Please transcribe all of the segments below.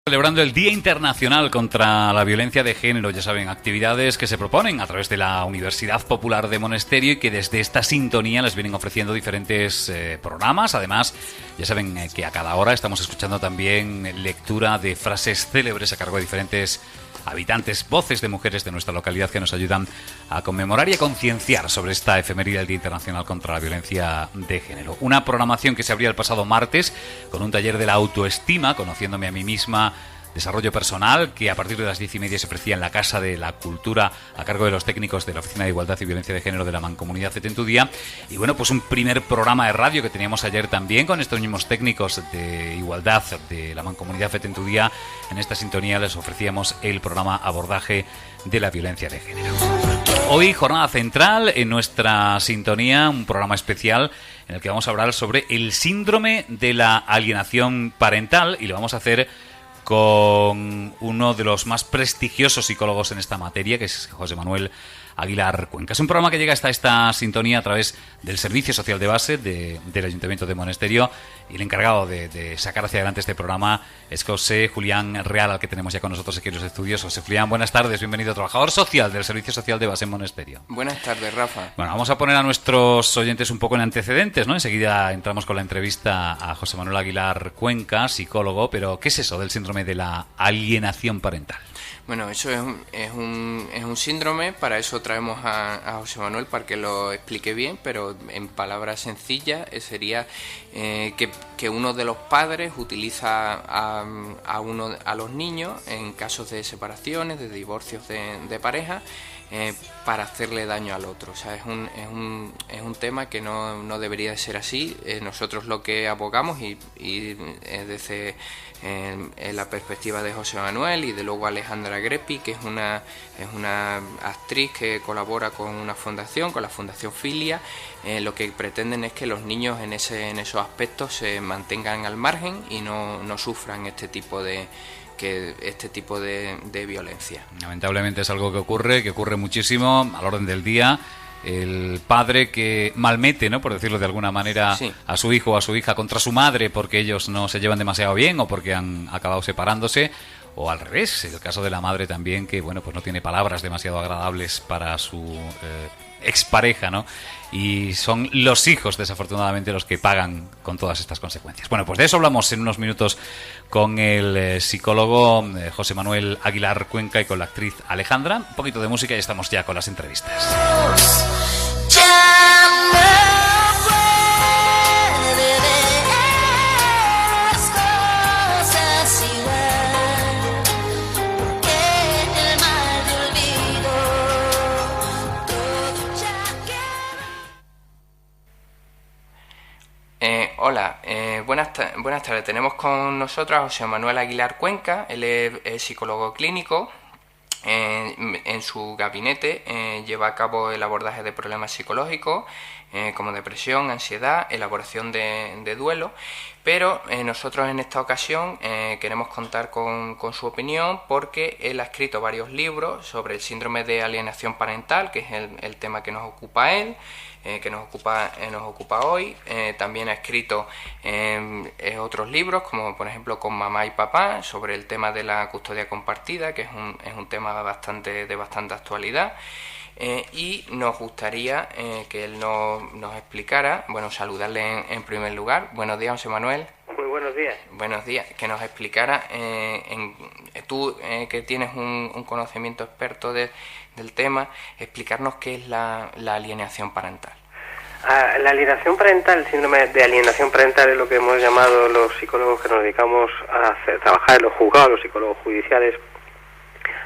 Celebrando el Día Internacional contra la Violencia de Género, ya saben, actividades que se proponen a través de la Universidad Popular de Monesterio y que desde esta sintonía les vienen ofreciendo diferentes programas. Además, ya saben que a cada hora estamos escuchando también lectura de frases célebres a cargo de diferentes habitantes, voces de mujeres de nuestra localidad que nos ayudan a conmemorar y a concienciar sobre esta efeméride del Día Internacional contra la Violencia de Género. Una programación que se abría el pasado martes con un taller de la autoestima, conociéndome a mí misma, desarrollo personal, que a partir de las 10:30 se ofrecía en la Casa de la Cultura a cargo de los técnicos de la Oficina de Igualdad y Violencia de Género de la Mancomunidad de Tentudía. Y bueno, pues un primer programa de radio que teníamos ayer también con estos mismos técnicos de Igualdad de la Mancomunidad de Tentudía. En esta sintonía les ofrecíamos el programa Abordaje de la Violencia de Género. Hoy, jornada central en nuestra sintonía, un programa especial en el que vamos a hablar sobre el síndrome de la alienación parental y lo vamos a hacer con uno de los más prestigiosos psicólogos en esta materia, que es José Manuel Aguilar Cuenca. Es un programa que llega hasta esta sintonía a través del Servicio Social de Base del Ayuntamiento de Monesterio, y el encargado de sacar hacia adelante este programa es José Julián Real, al que tenemos ya con nosotros aquí en los estudios. José Julián, buenas tardes, bienvenido, trabajador social del Servicio Social de Base en Monesterio. Buenas tardes, Rafa. Bueno, vamos a poner a nuestros oyentes un poco en antecedentes, ¿no? Enseguida entramos con la entrevista a José Manuel Aguilar Cuenca, psicólogo, pero ¿qué es eso del síndrome de la alienación parental? Bueno, eso es un síndrome, para eso traemos a José Manuel para que lo explique bien, pero en palabras sencillas sería que uno de los padres utiliza a los niños en casos de separaciones, de divorcios de pareja, para hacerle daño al otro. O sea, es un tema que no debería de ser así. Nosotros lo que abogamos y desde la perspectiva de José Manuel y de luego Alejandra Grepi, que es una actriz que colabora con una fundación, con la Fundación Filia, lo que pretenden es que los niños en esos aspectos se mantengan al margen y no sufran este tipo de violencia. Lamentablemente es algo que ocurre muchísimo al orden del día. El padre que malmete, ¿no?, por decirlo de alguna manera, sí, a su hijo o a su hija contra su madre porque ellos no se llevan demasiado bien o porque han acabado separándose, o al revés, el caso de la madre también, que bueno, pues no tiene palabras demasiado agradables para su expareja, ¿no? Y son los hijos, desafortunadamente, los que pagan con todas estas consecuencias. Bueno, pues de eso hablamos en unos minutos con el psicólogo José Manuel Aguilar Cuenca y con la actriz Alejandra. Un poquito de música y estamos ya con las entrevistas. Hola, buenas tardes. Tenemos con nosotros a José Manuel Aguilar Cuenca. Él es psicólogo clínico. En su gabinete lleva a cabo el abordaje de problemas psicológicos como depresión, ansiedad, elaboración de duelo, pero nosotros en esta ocasión queremos contar con su opinión porque él ha escrito varios libros sobre el síndrome de alienación parental, que es el tema que nos ocupa a él, que nos ocupa hoy. También ha escrito otros libros, como por ejemplo Con mamá y papá, sobre el tema de la custodia compartida, que es un tema de bastante actualidad. Y nos gustaría que él nos explicara, bueno, saludarle en primer lugar. Buenos días, José Manuel. Muy buenos días. Buenos días. Que nos explicara, tú que tienes un conocimiento experto del tema, explicarnos qué es la alienación parental. La alienación parental, el síndrome de alienación parental, es lo que hemos llamado los psicólogos que nos dedicamos a trabajar en los juzgados, los psicólogos judiciales,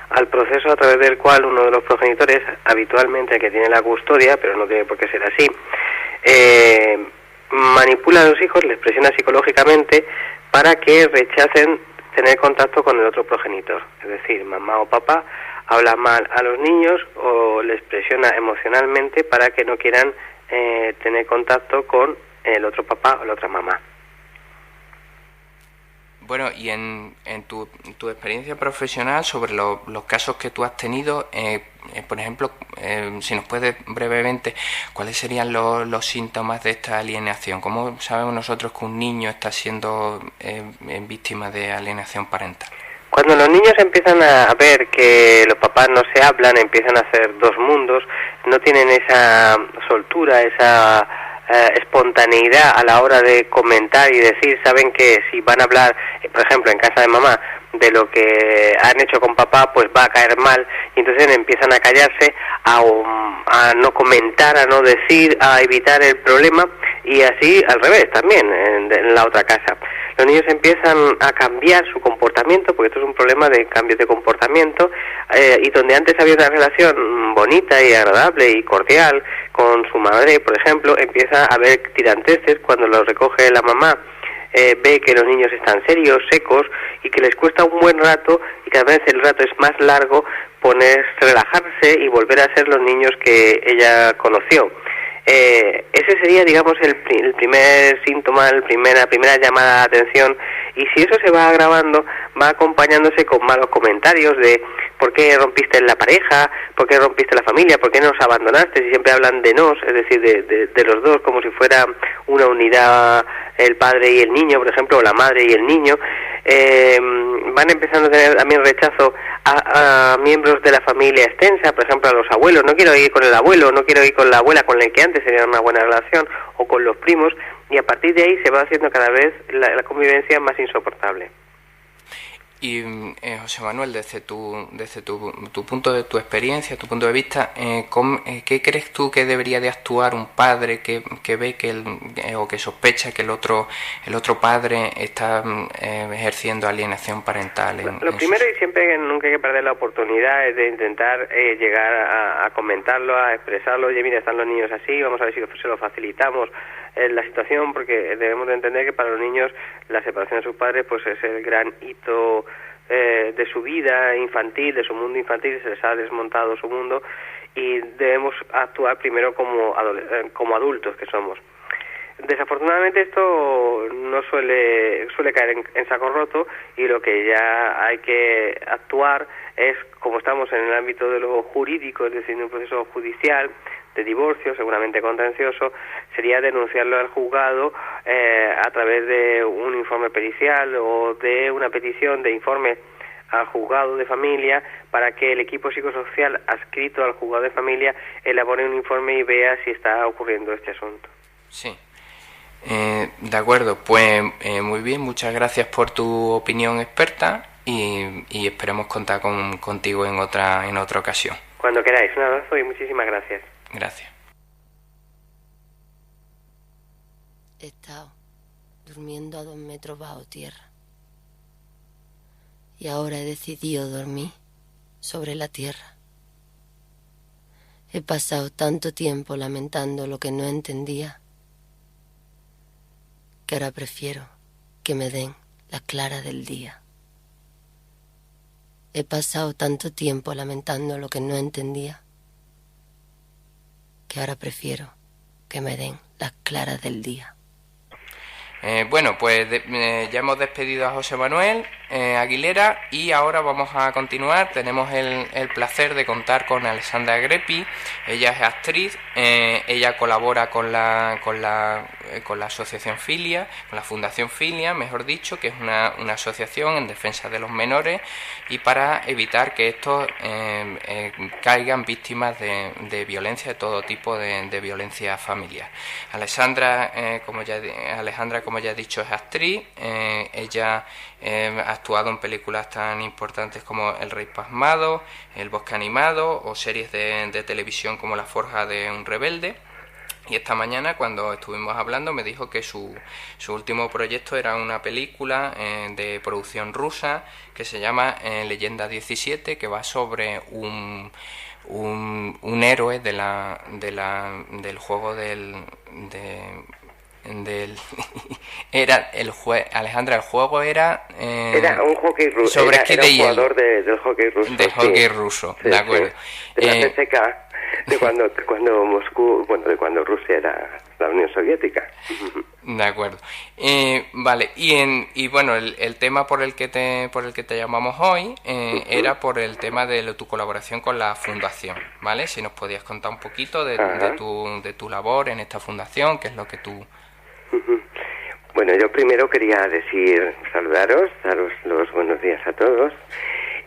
al proceso a través del cual uno de los progenitores, habitualmente el que tiene la custodia, pero no tiene por qué ser así, manipula a los hijos, les presiona psicológicamente para que rechacen tener contacto con el otro progenitor. Es decir, mamá o papá habla mal a los niños o les presiona emocionalmente para que no quieran tener contacto con el otro papá o la otra mamá. Bueno, y en tu experiencia profesional, sobre los casos que tú has tenido, por ejemplo, si nos puedes brevemente, ¿cuáles serían los síntomas de esta alienación? ¿Cómo sabemos nosotros que un niño está siendo víctima de alienación parental? Cuando los niños empiezan a ver que los papás no se hablan, empiezan a hacer dos mundos, no tienen esa soltura, esa espontaneidad a la hora de comentar y decir, saben que si van a hablar, por ejemplo, en casa de mamá, de lo que han hecho con papá, pues va a caer mal, y entonces empiezan a callarse, a no comentar, a no decir, a evitar el problema, y así al revés también, en la otra casa. Los niños empiezan a cambiar su comportamiento, porque esto es un problema de cambios de comportamiento, y donde antes había una relación bonita y agradable y cordial con su madre, por ejemplo, empieza a haber tiranteces cuando los recoge la mamá. Ve que los niños están serios, secos, y que les cuesta un buen rato, y cada vez el rato es más largo, relajarse y volver a ser los niños que ella conoció. Ese sería, digamos, el primer síntoma, la primera llamada de atención, y si eso se va agravando, va acompañándose con malos comentarios de ¿por qué rompiste la pareja? ¿Por qué rompiste la familia? ¿Por qué nos abandonaste? Si siempre hablan de nos, es decir, de los dos, como si fuera una unidad, el padre y el niño, por ejemplo, o la madre y el niño. Van empezando a tener también rechazo a miembros de la familia extensa, por ejemplo, a los abuelos. No quiero ir con el abuelo, no quiero ir con la abuela, con la que antes tenía una buena relación, o con los primos, y a partir de ahí se va haciendo cada vez la convivencia más insoportable. Y José Manuel, desde tu punto de tu experiencia, tu punto de vista, ¿qué crees tú que debería de actuar un padre que ve o que sospecha que el otro padre está ejerciendo alienación parental? Lo primero, y siempre nunca hay que perder la oportunidad, es de intentar llegar a comentarlo, a expresarlo. Oye, mira, están los niños así, vamos a ver si se lo facilitamos la situación, porque debemos de entender que para los niños la separación de sus padres pues es el gran hito de su vida infantil, de su mundo infantil. Se les ha desmontado su mundo, y debemos actuar primero como adultos que somos. Desafortunadamente esto no suele caer en saco roto, y lo que ya hay que actuar es, como estamos en el ámbito de lo jurídico, es decir, en un proceso judicial de divorcio, seguramente contencioso, sería denunciarlo al juzgado a través de un informe pericial o de una petición de informe al juzgado de familia, para que el equipo psicosocial adscrito al juzgado de familia elabore un informe y vea si está ocurriendo este asunto. Sí. De acuerdo, pues muy bien, muchas gracias por tu opinión experta, y esperemos contar contigo en otra ocasión. Cuando queráis, un abrazo y muchísimas gracias. Gracias. He estado durmiendo a 2 metros bajo tierra, y ahora he decidido dormir sobre la tierra. He pasado tanto tiempo lamentando lo que no entendía, que ahora prefiero que me den la clara del día. He pasado tanto tiempo lamentando lo que no entendía, que ahora prefiero que me den las claras del día. Bueno, pues ya hemos despedido a José Manuel Aguilera, y ahora vamos a continuar. Tenemos el placer de contar con Alessandra Greppi. Ella es actriz, ella colabora con la asociación Filia, con la Fundación Filia, mejor dicho, que es una asociación en defensa de los menores y para evitar que estos caigan víctimas de violencia, de todo tipo de violencia familiar. Alejandra, como ya he dicho, es actriz. Ella ha actuado en películas tan importantes como El Rey Pasmado, El Bosque Animado, o series de televisión como La Forja de un Rebelde. Y esta mañana, cuando estuvimos hablando, me dijo que su último proyecto era una película de producción rusa que se llama Leyenda 17, que va sobre un héroe del juego Alejandra, el juego era un hockey ruso, sobre era un jugador del hockey ruso, hockey ruso, sí, de acuerdo, sí. De la CSKA, de cuando Moscú, de cuando Rusia era la Unión Soviética. De acuerdo. Vale, y bueno, el tema por el que te llamamos hoy era por el tema de tu colaboración con la fundación, ¿vale? Si nos podías contar un poquito de tu labor en esta fundación, qué es lo que tú... Bueno, yo primero quería saludaros, daros los buenos días a todos.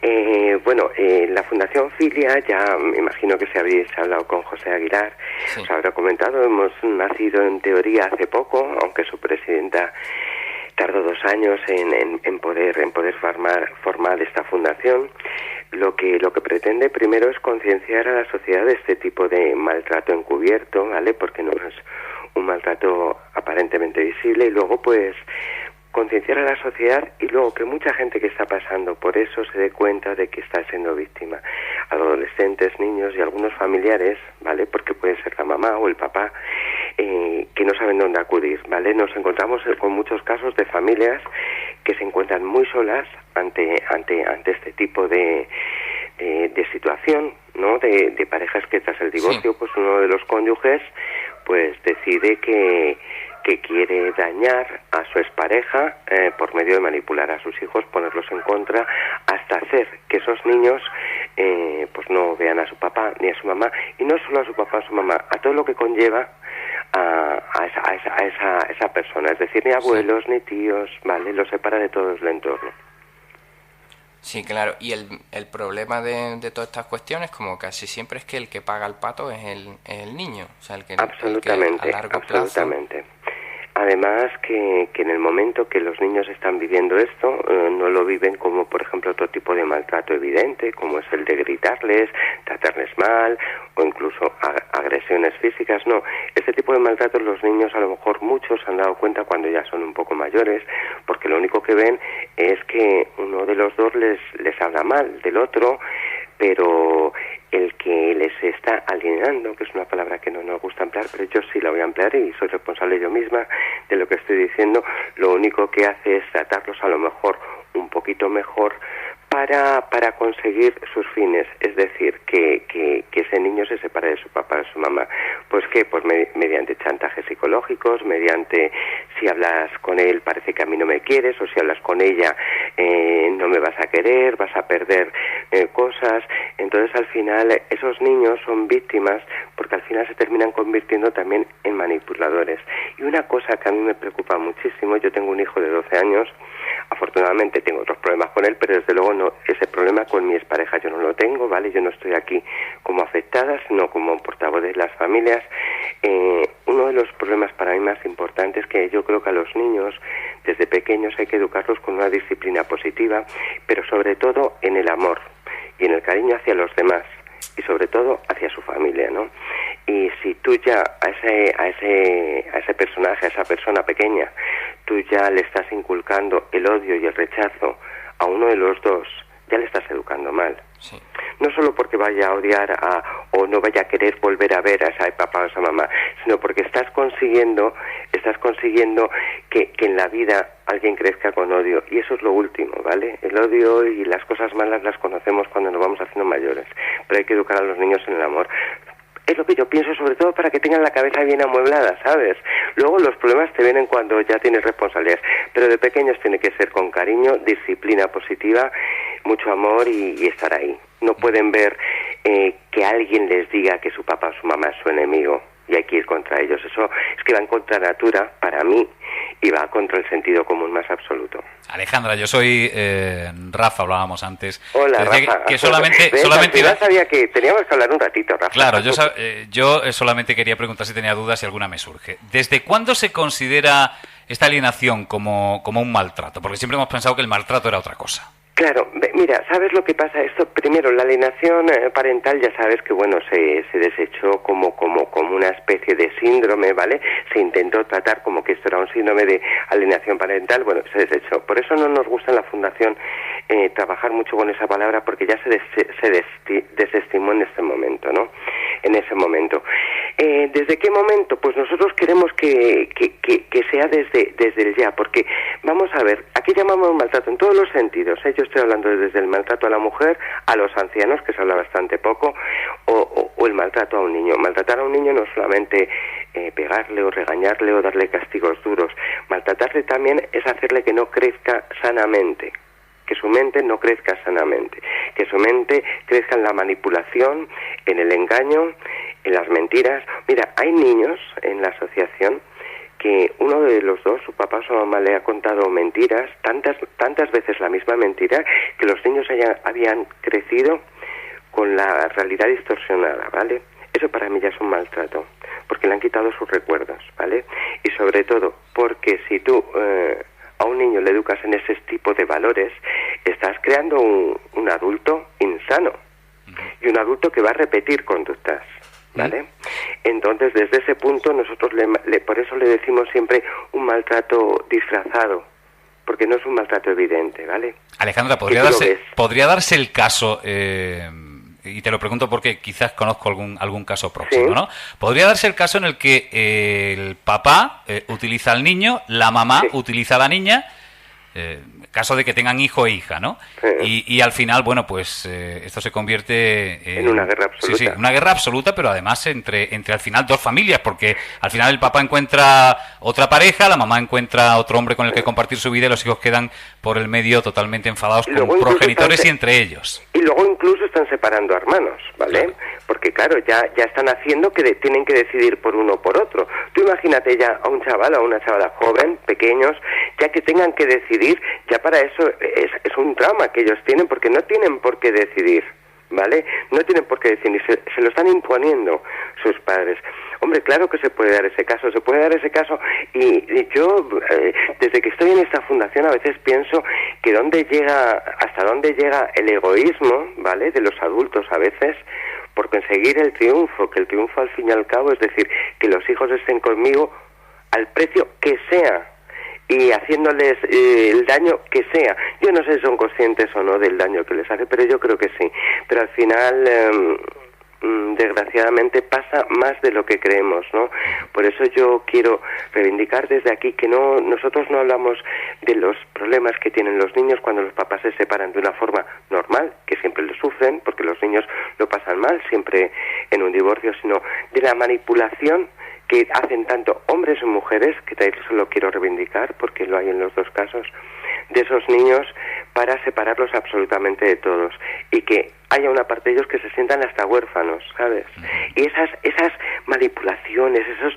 La Fundación Filia, ya me imagino que si habéis hablado con José Aguilar, Sí. os habrá comentado, hemos nacido en teoría hace poco, aunque su presidenta tardó 2 años en poder formar esta fundación. Lo que pretende primero es concienciar a la sociedad de este tipo de maltrato encubierto, ¿vale? Porque no es un maltrato aparentemente visible, y luego pues concienciar a la sociedad, y luego que mucha gente que está pasando por eso se dé cuenta de que está siendo víctima. Adolescentes, niños y algunos familiares, ¿vale? Porque puede ser la mamá o el papá, que no saben dónde acudir, ¿vale? Nos encontramos con muchos casos de familias que se encuentran muy solas ante este tipo de situación, ¿no? De parejas que tras el divorcio, Sí. pues uno de los cónyuges pues decide que quiere dañar a su expareja por medio de manipular a sus hijos, ponerlos en contra, hasta hacer que esos niños pues no vean a su papá ni a su mamá, y no solo a su papá o a su mamá, a todo lo que conlleva a esa persona, es decir, ni abuelos, ni tíos, ¿vale? Los separa de todo el entorno. Sí, claro. Y el problema de todas estas cuestiones, como casi siempre, es que el que paga el pato es el niño. O sea, el que Absolutamente, a largo absolutamente. Plazo... Además que en el momento que los niños están viviendo esto, no lo viven como, por ejemplo, otro tipo de maltrato evidente, como es el de gritarles, tratarles mal o incluso agresiones físicas. No, este tipo de maltratos los niños, a lo mejor muchos se han dado cuenta cuando ya son un poco mayores, porque lo único que ven es que uno de los dos les habla mal del otro, pero el que les está alienando, que es una palabra que no nos gusta emplear, pero yo sí la voy a emplear y soy responsable yo misma de lo que estoy diciendo, lo único que hace es tratarlos a lo mejor un poquito mejor para conseguir sus fines, es decir, que ese niño se separe de su papá o de su mamá. Pues ¿qué? Pues mediante chantajes psicológicos, mediante si hablas con él parece que a mí no me quieres, o si hablas con ella no me vas a querer, vas a perder cosas. Entonces al final esos niños son víctimas porque al final se terminan convirtiendo también en manipuladores. Y una cosa que a mí me preocupa muchísimo, yo tengo un hijo de 12 años, afortunadamente tengo otros problemas con él, pero desde luego no, ese problema con mi expareja yo no lo tengo, ¿vale? Yo no estoy aquí como afectada, sino como portavoz de las familias. Uno de los problemas para mí más importantes es que yo creo que a los niños desde pequeños hay que educarlos con una disciplina positiva, pero sobre todo en el amor y en el cariño hacia los demás, y sobre todo hacia su familia, ¿no? Y si tú ya a ese personaje, a esa persona pequeña, tú ya le estás inculcando el odio y el rechazo a uno de los dos, ya le estás educando mal. Sí. No solo porque vaya a odiar o no vaya a querer volver a ver a ese papá o a esa mamá, sino porque estás consiguiendo que en la vida alguien crezca con odio, y eso es lo último, ¿vale? El odio y las cosas malas las conocemos cuando nos vamos haciendo mayores, pero hay que educar a los niños en el amor. Es lo que yo pienso, sobre todo para que tengan la cabeza bien amueblada, ¿sabes? Luego los problemas te vienen cuando ya tienes responsabilidades, pero de pequeños tiene que ser con cariño, disciplina positiva, mucho amor y estar ahí. No pueden ver que alguien les diga que su papá o su mamá es su enemigo y hay que ir contra ellos. Eso es que va en contra natura para mí y va contra el sentido común más absoluto. Alejandra, yo soy Rafa, hablábamos antes. Hola, Rafa. Que solamente ya sabía que teníamos que hablar un ratito, Rafa. Claro, yo solamente quería preguntar si tenía dudas, si alguna me surge. ¿Desde cuándo se considera esta alienación como un maltrato? Porque siempre hemos pensado que el maltrato era otra cosa. Claro, mira, ¿sabes lo que pasa? Esto, primero, la alienación parental, ya sabes que, bueno, se desechó como una especie de síndrome, ¿vale? Se intentó tratar como que esto era un síndrome de alienación parental, bueno, se desechó. Por eso no nos gusta en la Fundación trabajar mucho con esa palabra, porque ya se desestimó en este momento, ¿no? En ese momento. ¿Desde qué momento? Pues nosotros queremos que sea desde el ya, porque, vamos a ver, aquí llamamos maltrato en todos los sentidos, ¿eh? Yo estoy hablando desde el maltrato a la mujer, a los ancianos, que se habla bastante poco, o el maltrato a un niño. Maltratar a un niño no es solamente pegarle o regañarle o darle castigos duros. Maltratarle también es hacerle que no crezca sanamente, que su mente no crezca sanamente, que su mente crezca en la manipulación, en el engaño, en las mentiras. Mira, hay niños en la asociación que uno de los dos, su papá o su mamá, le ha contado mentiras, tantas veces la misma mentira, que los niños habían crecido con la realidad distorsionada, ¿vale? Eso para mí ya es un maltrato, porque le han quitado sus recuerdos, ¿vale? Y sobre todo, porque si tú a un niño le educas en ese tipo de valores, estás creando un adulto insano, y un adulto que va a repetir conductas, ¿vale? Entonces, desde ese punto, nosotros por eso le decimos siempre un maltrato disfrazado, porque no es un maltrato evidente, ¿vale? Alejandra, ¿podría darse el caso, y te lo pregunto porque quizás conozco algún caso próximo, ¿no? ¿Podría darse el caso en el que el papá utiliza al niño, la mamá utiliza a la niña, caso de que tengan hijo e hija, ¿no? Y al final, bueno, pues esto se convierte en una guerra absoluta. Sí, una guerra absoluta, pero además entre al final dos familias, porque al final el papá encuentra otra pareja, la mamá encuentra otro hombre con el que compartir su vida y los hijos quedan por el medio totalmente enfadados con progenitores y entre ellos. Y luego incluso están separando hermanos, ¿vale? Claro. Porque claro, ya están haciendo que tienen que decidir por uno o por otro. Tú imagínate ya a un chaval o a una chavala joven, pequeños, ya que tengan que decidir, ya para eso es un trauma que ellos tienen, porque no tienen por qué decidir, ¿vale? No tienen por qué decidir, se lo están imponiendo sus padres. Hombre, claro que se puede dar ese caso, y yo, desde que estoy en esta fundación, a veces pienso que hasta dónde llega el egoísmo, ¿vale?, de los adultos a veces, por conseguir el triunfo, que el triunfo al fin y al cabo, es decir, que los hijos estén conmigo al precio que sea, y haciéndoles el daño que sea. Yo no sé si son conscientes o no del daño que les hace, pero yo creo que sí. Pero al final, desgraciadamente, pasa más de lo que creemos, ¿no? Por eso yo quiero reivindicar desde aquí que nosotros no hablamos de los problemas que tienen los niños cuando los papás se separan de una forma normal, que siempre lo sufren, porque los niños lo pasan mal siempre en un divorcio, sino de la manipulación que hacen tanto hombres y mujeres, que también eso lo quiero reivindicar porque lo hay en los dos casos, de esos niños para separarlos absolutamente de todos, y que haya una parte de ellos que se sientan hasta huérfanos, ¿sabes? Y esas manipulaciones, esos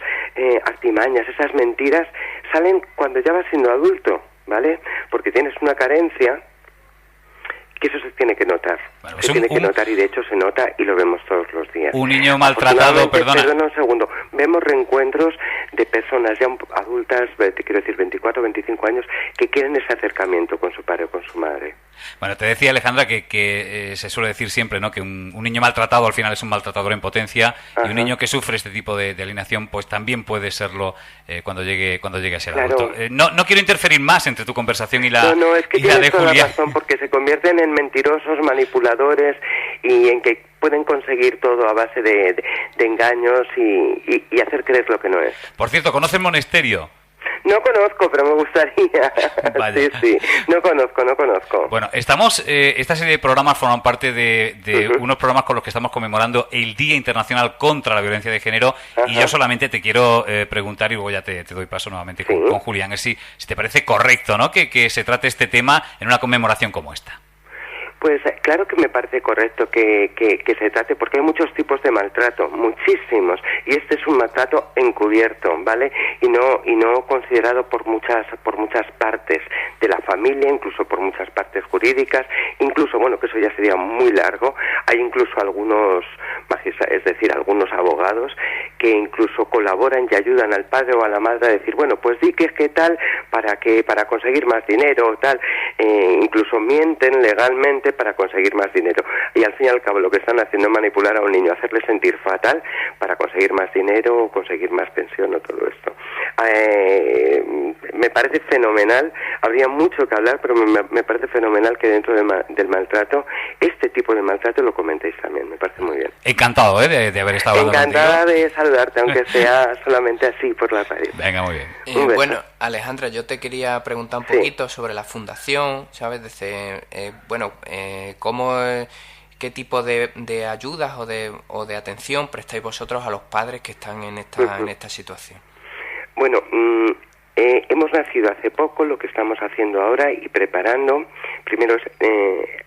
artimañas, esas mentiras salen cuando ya vas siendo adulto, ¿vale? Porque tienes una carencia que eso se tiene que notar. Bueno, se tiene que notar, y de hecho se nota y lo vemos todos los días. Un niño maltratado, perdona un segundo, vemos reencuentros de personas ya adultas, te quiero decir 24 o 25 años, que quieren ese acercamiento con su padre o con su madre. Bueno, te decía, Alejandra, que se suele decir siempre, ¿no?, que un niño maltratado al final es un maltratador en potencia. Ajá. Y un niño que sufre este tipo de alienación pues también puede serlo cuando llegue a ser adulto. No quiero interferir más entre tu conversación y la No, es que tienes toda la razón, porque se convierten en mentirosos, manipuladores, y en que pueden conseguir todo a base de engaños y hacer creer lo que no es. Por cierto, ¿conoces Monesterio? No conozco, pero me gustaría. Vaya. Sí, no conozco. Bueno, esta serie de programas forman parte de unos programas con los que estamos conmemorando el Día Internacional contra la Violencia de Género. Ajá. Y yo solamente te quiero preguntar, y luego ya te doy paso nuevamente con Julián, es si te parece correcto, ¿no?, que se trate este tema en una conmemoración como esta. Pues claro que me parece correcto que se trate, porque hay muchos tipos de maltrato, muchísimos, y este es un maltrato encubierto, ¿vale? Y no considerado por muchas partes de la familia, incluso por muchas partes jurídicas, incluso, bueno, que eso ya sería muy largo. Hay incluso algunos magistrados, es decir, algunos abogados que incluso colaboran y ayudan al padre o a la madre a decir, bueno, pues di que es que tal, para conseguir más dinero o tal, incluso mienten legalmente para conseguir más dinero, y al fin y al cabo lo que están haciendo es manipular a un niño, hacerle sentir fatal para conseguir más dinero o conseguir más pensión o todo esto. Me parece fenomenal, habría mucho que hablar, pero me parece fenomenal que dentro del maltrato, este tipo de maltrato lo comentéis también, me parece muy bien. Encantado de haber estado hablando Encantada contigo. De saludarte, aunque sea solamente así por la radio. Venga, muy bien. Bueno, Alejandra, yo te quería preguntar un poquito sobre la fundación, ¿sabes? ¿Qué tipo de ayudas o de atención prestáis vosotros a los padres que están en esta situación? Bueno, hemos nacido hace poco. Lo que estamos haciendo ahora y preparando, primero es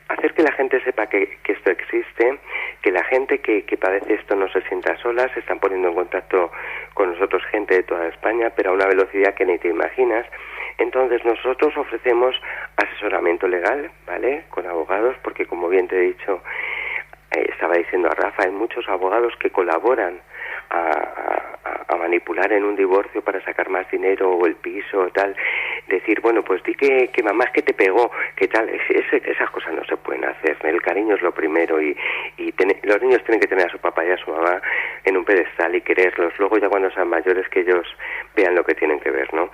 hacer que la gente sepa que esto existe, que la gente que padece esto no se sienta sola. Se están poniendo en contacto con nosotros gente de toda España. España, pero a una velocidad que ni te imaginas. Entonces nosotros ofrecemos asesoramiento legal, ¿vale?, con abogados, porque como bien te he dicho, estaba diciendo a Rafa, hay muchos abogados que colaboran a manipular en un divorcio para sacar más dinero o el piso o tal. Decir, bueno, pues di que mamá es que te pegó, que tal. Esas cosas no se pueden hacer. El cariño es lo primero y los niños tienen que tener a su papá y a su mamá en un pedestal y quererlos. Luego ya cuando sean mayores que ellos vean lo que tienen que ver, ¿no?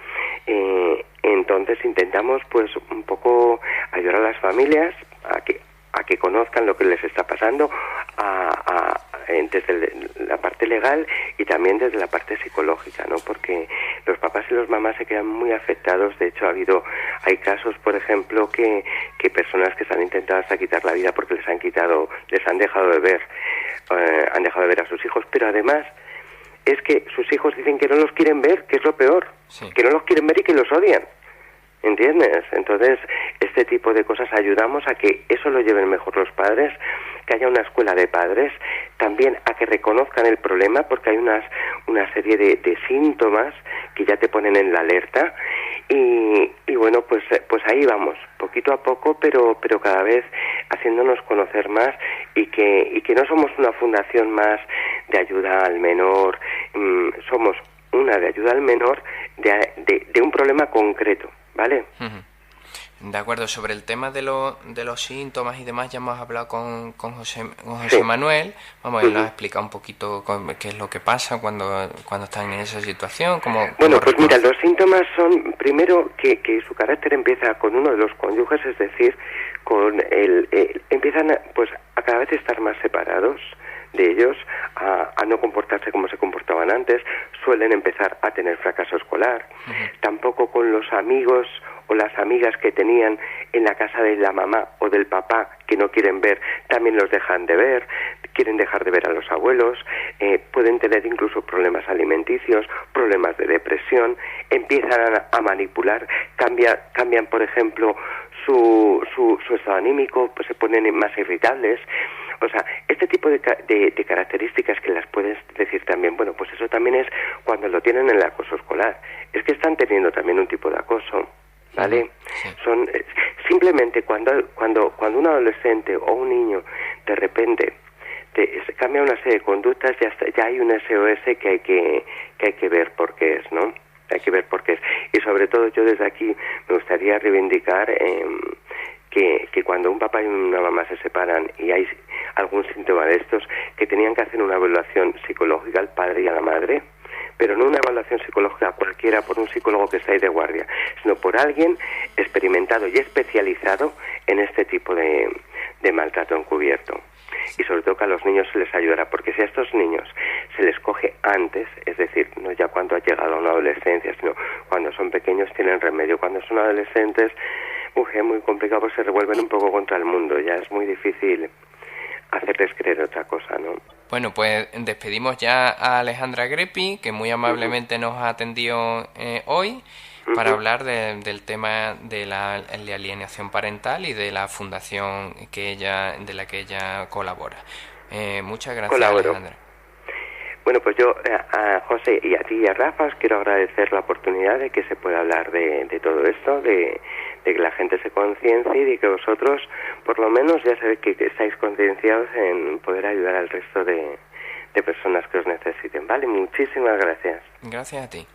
Entonces intentamos pues un poco ayudar a las familias a que conozcan lo que les está pasando desde la parte legal y también desde la parte psicológica, ¿no? Porque los papás y las mamás se quedan muy afectados. De hecho, hay casos, por ejemplo, que personas que se han intentado hasta quitar la vida porque les han dejado de ver a sus hijos, pero además es que sus hijos dicen que no los quieren ver, que es lo peor, sí, que no los quieren ver y que los odian. ¿Entiendes? Entonces, este tipo de cosas ayudamos a que eso lo lleven mejor los padres, que haya una escuela de padres, también a que reconozcan el problema, porque hay una serie de síntomas que ya te ponen en la alerta y bueno, pues ahí vamos, poquito a poco, pero cada vez haciéndonos conocer más y que no somos una fundación más de ayuda al menor, somos una de ayuda al menor de un problema concreto. ¿Vale? De acuerdo. Sobre el tema de los síntomas y demás ya hemos hablado con José sí. Manuel. Vamos, él nos ha explicado un poquito qué es lo que pasa cuando están en esa situación. Bueno, pues mira, los síntomas son, primero, que su carácter empieza con uno de los cónyuges, es decir, con empiezan a cada vez estar más separados de ellos, a no comportarse como se comportaban antes, suelen empezar a tener fracaso escolar, tampoco con los amigos o las amigas que tenían en la casa de la mamá o del papá que no quieren ver, también los dejan de ver, quieren dejar de ver a los abuelos, pueden tener incluso problemas alimenticios, problemas de depresión, empiezan a manipular, cambian por ejemplo su estado anímico, pues se ponen más irritables. O sea, este tipo de características que las puedes decir también, bueno, pues eso también es cuando lo tienen en el acoso escolar. Es que están teniendo también un tipo de acoso, ¿vale? Sí. Son simplemente cuando un adolescente o un niño de repente cambia una serie de conductas, ya hay un SOS que hay que ver por qué es, ¿no? Hay que ver por qué es. Y sobre todo yo desde aquí me gustaría reivindicar que cuando un papá y una mamá se separan y hay algún síntoma de estos, que tenían que hacer una evaluación psicológica al padre y a la madre, pero no una evaluación psicológica cualquiera por un psicólogo que está ahí de guardia, sino por alguien experimentado y especializado en este tipo de maltrato encubierto. Y sobre todo que a los niños se les ayudará, porque si a estos niños se les coge antes, es decir, no ya cuando ha llegado a una adolescencia, sino cuando son pequeños tienen remedio. Cuando son adolescentes, es muy complicado, pues se revuelven un poco contra el mundo, ya es muy difícil hacerles creer otra cosa, ¿no? Bueno, pues despedimos ya a Alejandra Greppi, que muy amablemente nos ha atendido hoy, para hablar del tema de la alienación parental y de la fundación de la que ella colabora. Muchas gracias, Alejandra. Bueno, pues yo a José y a ti y a Rafa os quiero agradecer la oportunidad de que se pueda hablar de todo esto, de que la gente se conciencie y de que vosotros, por lo menos, ya sabéis que estáis concienciados en poder ayudar al resto de personas que os necesiten. ¿Vale? Muchísimas gracias. Gracias a ti.